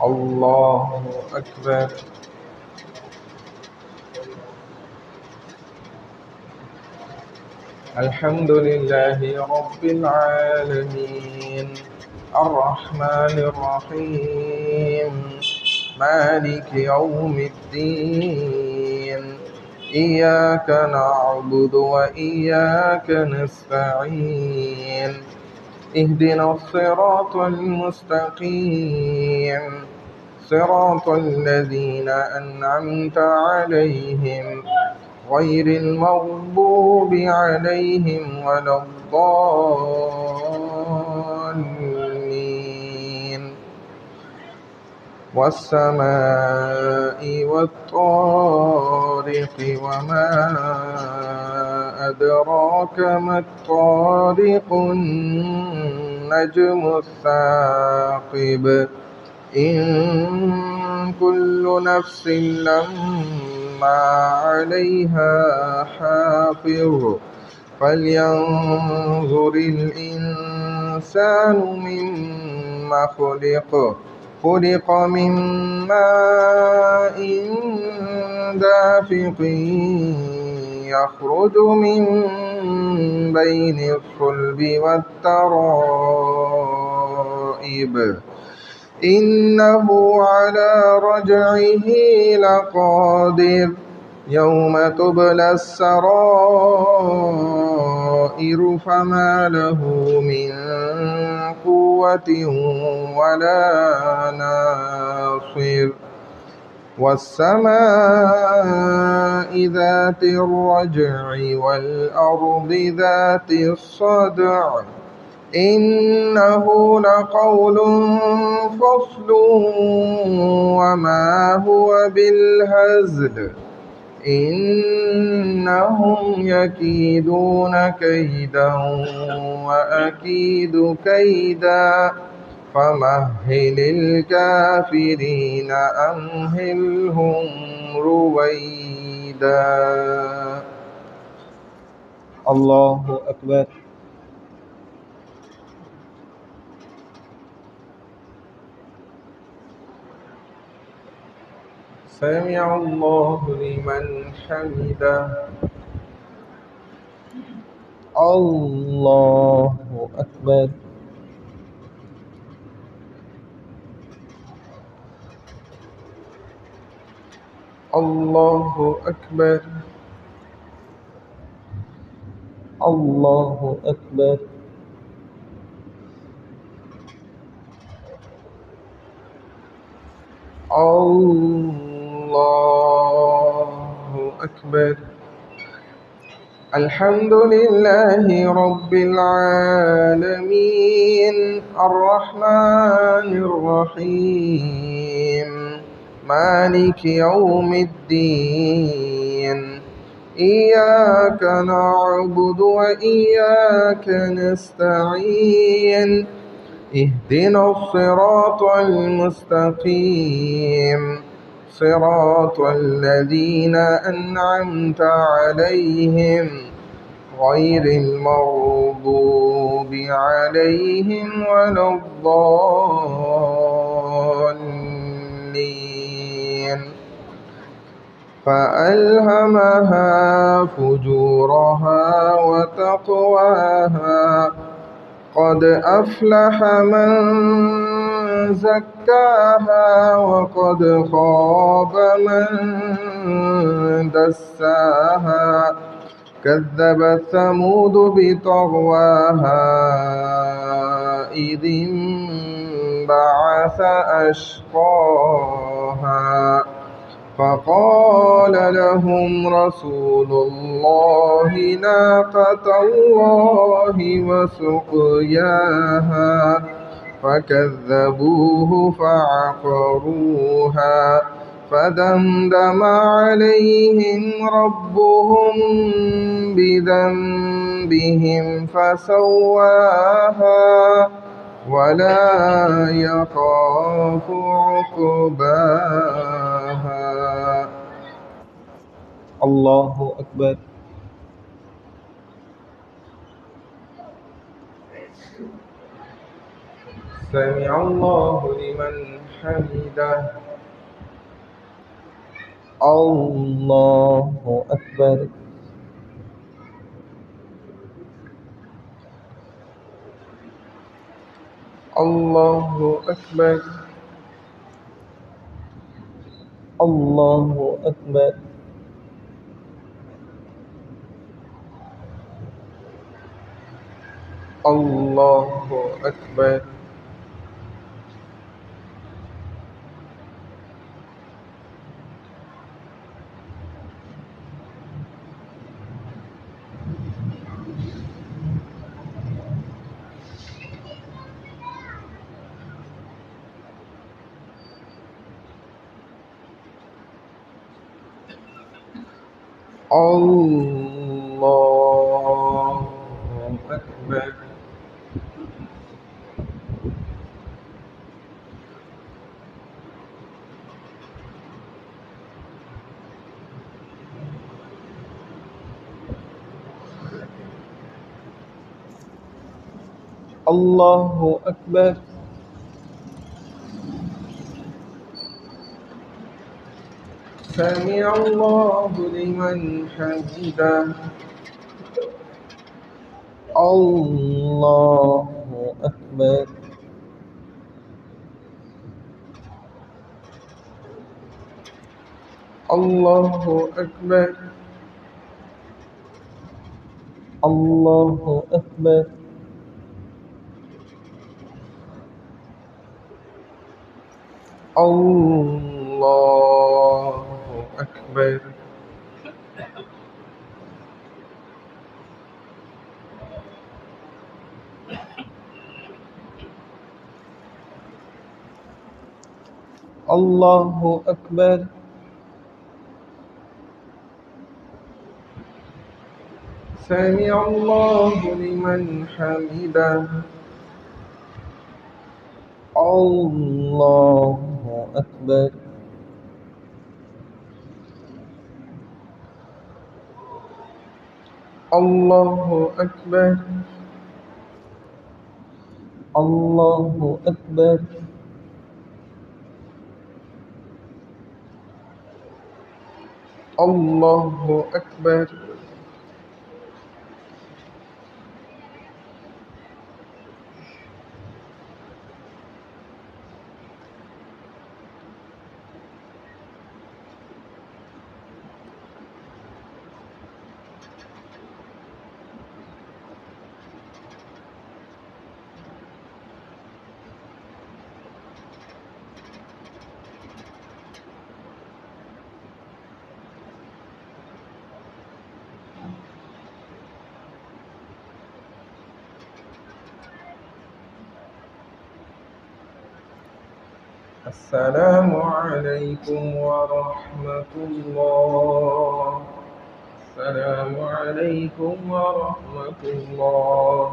الله أكبر. الحمد لله رب العالمين الرحمن الرحيم مالك يوم الدين إياك نعبد وإياك نستعين اهدنا الصراط المستقيم صراط الذين أنعمت عليهم غير المغضوب عليهم ولا الضالين. والسماء والطارق وما أدراك ما الطارق النجم الثاقب إن كل نفس لما عليها حافظ فلينظر الإنسان مما خلق من ماء دافق يخرج من بين الصلب والترائب إنه على رجعه لقادر يوم تبلى السرائر فما له من قوة ولا ناصر. والسماء ذات الرجع والأرض ذات الصدع إنه لقول فصل وما هو بالهزل إنهم يكيدون كيدا وأكيد كيدا فمهل الكافرين أمهلهم رويدا. الله أكبر. سمع الله لمن حمده. الله أكبر. الله أكبر. الله أكبر. الله أكبر. الحمد لله رب العالمين الرحمن الرحيم مالك يوم الدين إياك نعبد وإياك نستعين اهدنا الصراط المستقيم صراط الذين أنعمت عليهم غير المغضوب عليهم ولا الضالين. فألهمها فجورها وتقواها قد أفلح من زكاها وقد خاب من دساها كذبت ثمود بطغواها إذ انبعث أشقاها فقال لهم رسول الله ناقة الله وسقياها فكذبوه فعقروها فدمدم عليهم ربهم بذنبهم فسواها ولا يخاف عقباها. الله أكبر. سمع الله لمن حمده. الله أكبر. الله أكبر. الله أكبر. الله أكبر. الله أكبر. الله أكبر. سمع الله لمن حمده. الله أكبر. الله أكبر. الله أكبر. الله أكبر. الله أكبر. سمع الله لمن حمده. الله أكبر. الله أكبر. الله أكبر. الله أكبر. السلام عليكم ورحمة الله. السلام عليكم ورحمة الله.